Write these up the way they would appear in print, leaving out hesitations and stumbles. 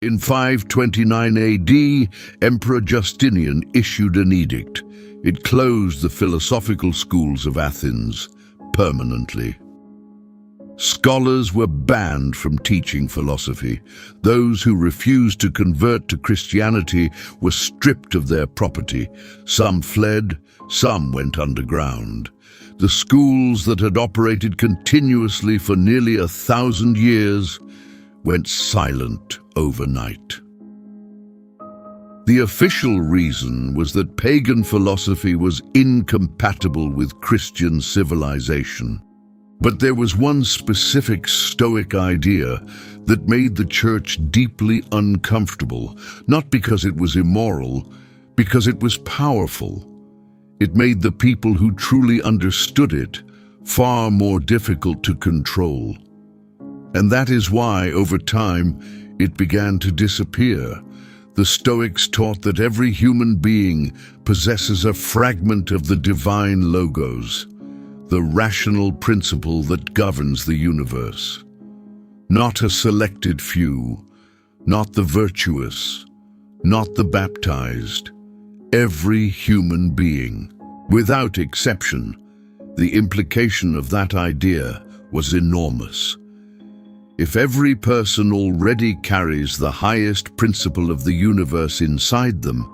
In 529 AD, Emperor Justinian issued an edict. It closed the philosophical schools of Athens permanently. Scholars were banned from teaching philosophy. Those who refused to convert to Christianity were stripped of their property. Some fled, some went underground. The schools that had operated continuously for nearly 1,000 years went silent overnight. The official reason was that pagan philosophy was incompatible with Christian civilization. But there was one specific Stoic idea that made the church deeply uncomfortable, not because it was immoral, because it was powerful. It made the people who truly understood it far more difficult to control. And that is why, over time, it began to disappear. The Stoics taught that every human being possesses a fragment of the divine logos, the rational principle that governs the universe. Not a selected few, not the virtuous, not the baptized. Every human being, without exception. The implication of that idea was enormous. If every person already carries the highest principle of the universe inside them,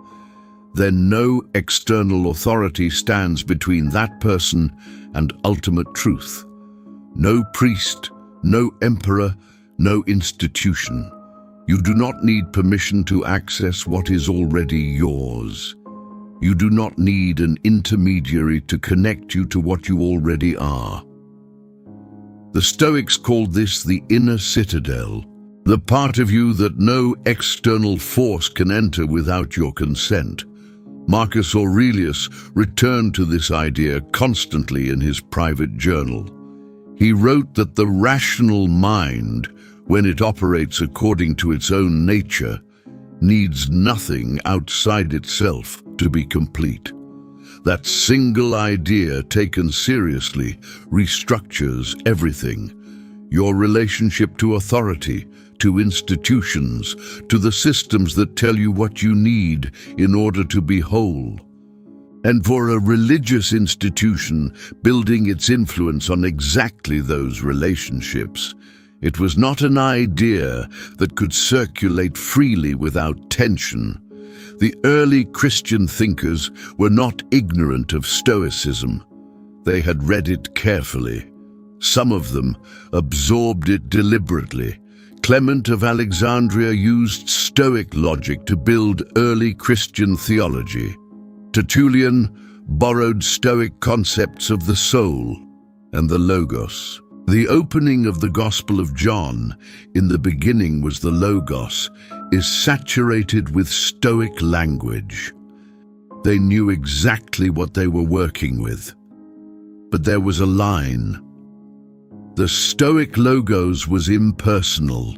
then no external authority stands between that person and ultimate truth. No priest, no emperor, no institution. You do not need permission to access what is already yours. You do not need an intermediary to connect you to what you already are. The Stoics called this the inner citadel, the part of you that no external force can enter without your consent. Marcus Aurelius returned to this idea constantly in his private journal. He wrote that the rational mind, when it operates according to its own nature, needs nothing outside itself to be complete. That single idea taken seriously restructures everything. Your relationship to authority, to institutions, to the systems that tell you what you need in order to be whole. And for a religious institution building its influence on exactly those relationships, it was not an idea that could circulate freely without tension. The early Christian thinkers were not ignorant of Stoicism. They had read it carefully. Some of them absorbed it deliberately. Clement of Alexandria used Stoic logic to build early Christian theology. Tertullian borrowed Stoic concepts of the soul and the logos. The opening of the Gospel of John, "In the beginning was the Logos," is saturated with Stoic language. They knew exactly what they were working with. But there was a line. The Stoic logos was impersonal,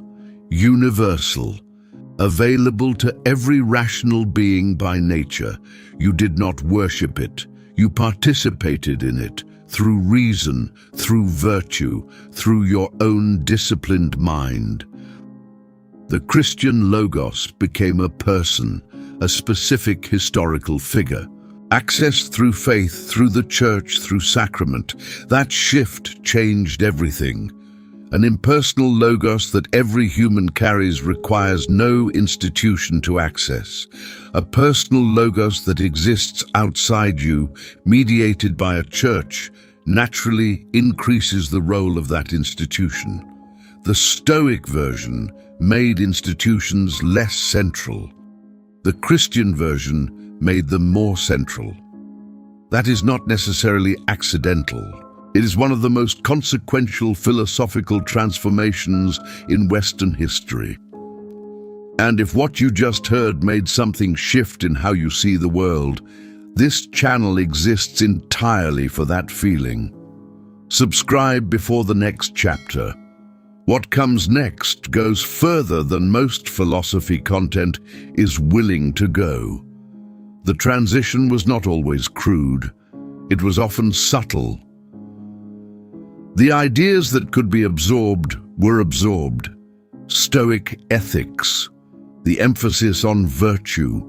universal, available to every rational being by nature. You did not worship it. You participated in it. Through reason, through virtue, through your own disciplined mind. The Christian logos became a person, a specific historical figure. Accessed through faith, through the church, through sacrament. That shift changed everything. An impersonal logos that every human carries requires no institution to access. A personal logos that exists outside you, mediated by a church, naturally increases the role of that institution. The Stoic version made institutions less central. The Christian version made them more central. That is not necessarily accidental. It is one of the most consequential philosophical transformations in Western history. And if what you just heard made something shift in how you see the world, this channel exists entirely for that feeling. Subscribe before the next chapter. What comes next goes further than most philosophy content is willing to go. The transition was not always crude. It was often subtle. The ideas that could be absorbed were absorbed. Stoic ethics, the emphasis on virtue,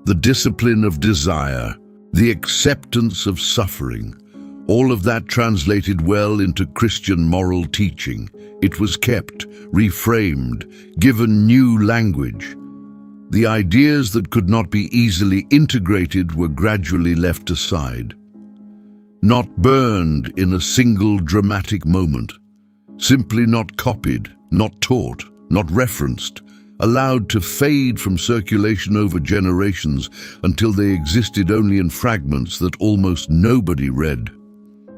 the discipline of desire, the acceptance of suffering. All of that translated well into Christian moral teaching. It was kept, reframed, given new language. The ideas that could not be easily integrated were gradually left aside. Not burned in a single dramatic moment, simply not copied, not taught, not referenced, allowed to fade from circulation over generations until they existed only in fragments that almost nobody read.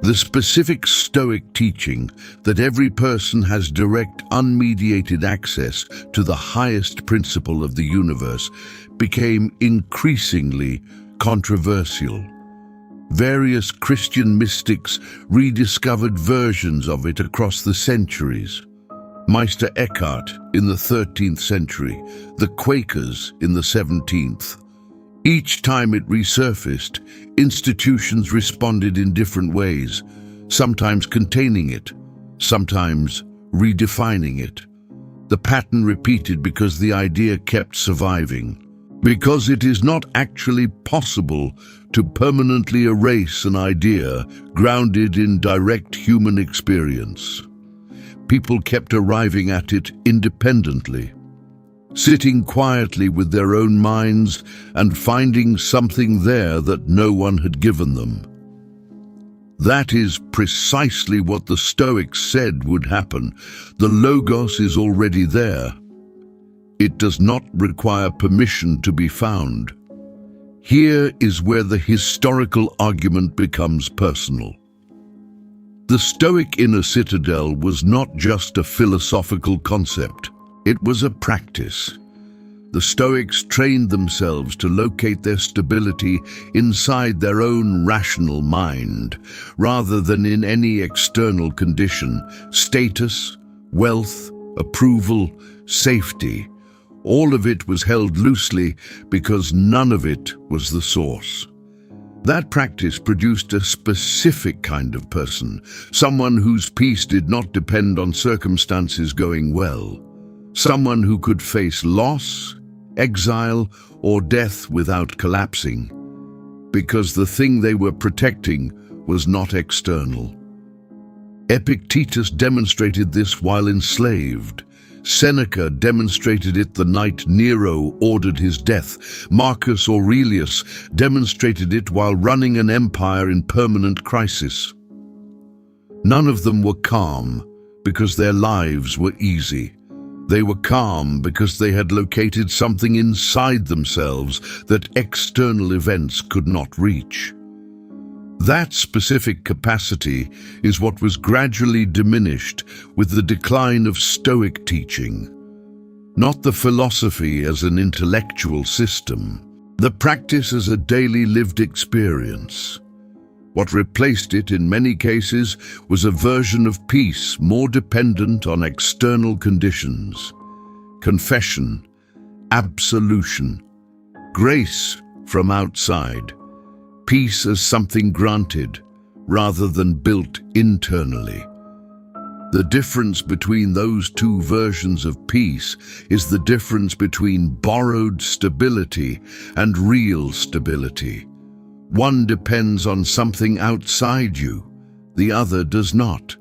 The specific Stoic teaching that every person has direct, unmediated access to the highest principle of the universe became increasingly controversial. Various Christian mystics rediscovered versions of it across the centuries. Meister Eckhart in the 13th century, the Quakers in the 17th. Each time it resurfaced, institutions responded in different ways, sometimes containing it, sometimes redefining it. The pattern repeated because the idea kept surviving. Because it is not actually possible to permanently erase an idea grounded in direct human experience. People kept arriving at it independently, sitting quietly with their own minds and finding something there that no one had given them. That is precisely what the Stoics said would happen. The Logos is already there. It does not require permission to be found. Here is where the historical argument becomes personal. The Stoic inner citadel was not just a philosophical concept. It was a practice. The Stoics trained themselves to locate their stability inside their own rational mind, rather than in any external condition, status, wealth, approval, safety. All of it was held loosely because none of it was the source. That practice produced a specific kind of person, someone whose peace did not depend on circumstances going well. Someone who could face loss, exile, or death without collapsing, because the thing they were protecting was not external. Epictetus demonstrated this while enslaved. Seneca demonstrated it the night Nero ordered his death. Marcus Aurelius demonstrated it while running an empire in permanent crisis. None of them were calm because their lives were easy. They were calm because they had located something inside themselves that external events could not reach. That specific capacity is what was gradually diminished with the decline of Stoic teaching. Not the philosophy as an intellectual system, the practice as a daily lived experience. What replaced it in many cases was a version of peace more dependent on external conditions. Confession, absolution, grace from outside. Peace as something granted, rather than built internally. The difference between those two versions of peace is the difference between borrowed stability and real stability. One depends on something outside you, the other does not.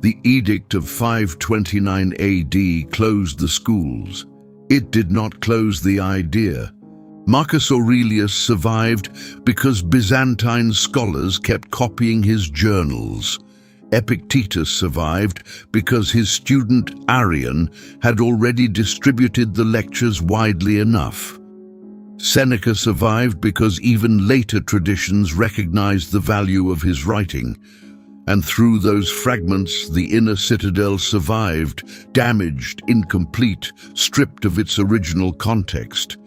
The Edict of 529 AD closed the schools. It did not close the idea. Marcus Aurelius survived because Byzantine scholars kept copying his journals. Epictetus survived because his student Arrian had already distributed the lectures widely enough. Seneca survived because even later traditions recognized the value of his writing. And through those fragments, the inner citadel survived, damaged, incomplete, stripped of its original context,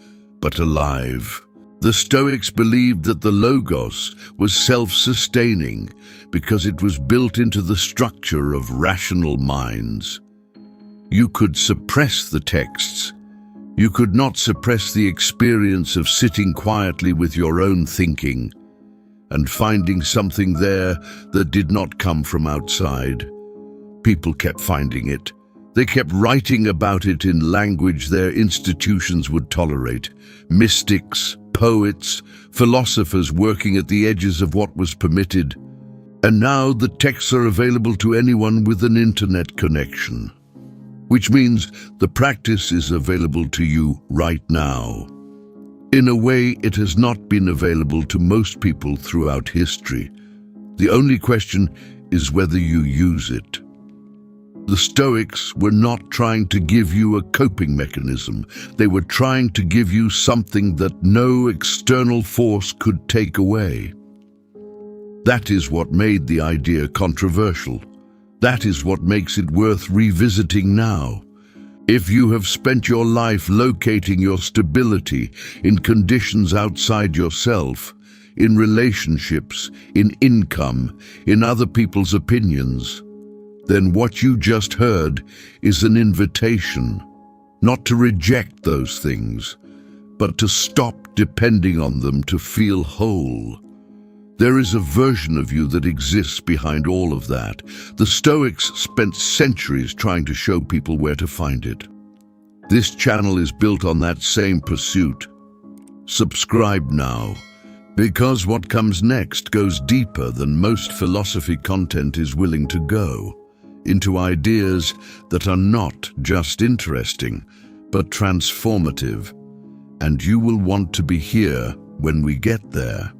but alive. The Stoics believed that the Logos was self-sustaining because it was built into the structure of rational minds. You could suppress the texts. You could not suppress the experience of sitting quietly with your own thinking and finding something there that did not come from outside. People kept finding it. They kept writing about it in language their institutions would tolerate. Mystics, poets, philosophers working at the edges of what was permitted. And now the texts are available to anyone with an internet connection, which means the practice is available to you right now. In a way, it has not been available to most people throughout history. The only question is whether you use it. The Stoics were not trying to give you a coping mechanism. They were trying to give you something that no external force could take away. That is what made the idea controversial. That is what makes it worth revisiting now. If you have spent your life locating your stability in conditions outside yourself, in relationships, in income, in other people's opinions, then what you just heard is an invitation, not to reject those things, but to stop depending on them to feel whole. There is a version of you that exists behind all of that. The Stoics spent centuries trying to show people where to find it. This channel is built on that same pursuit. Subscribe now, because what comes next goes deeper than most philosophy content is willing to go, into ideas that are not just interesting, but transformative. And you will want to be here when we get there.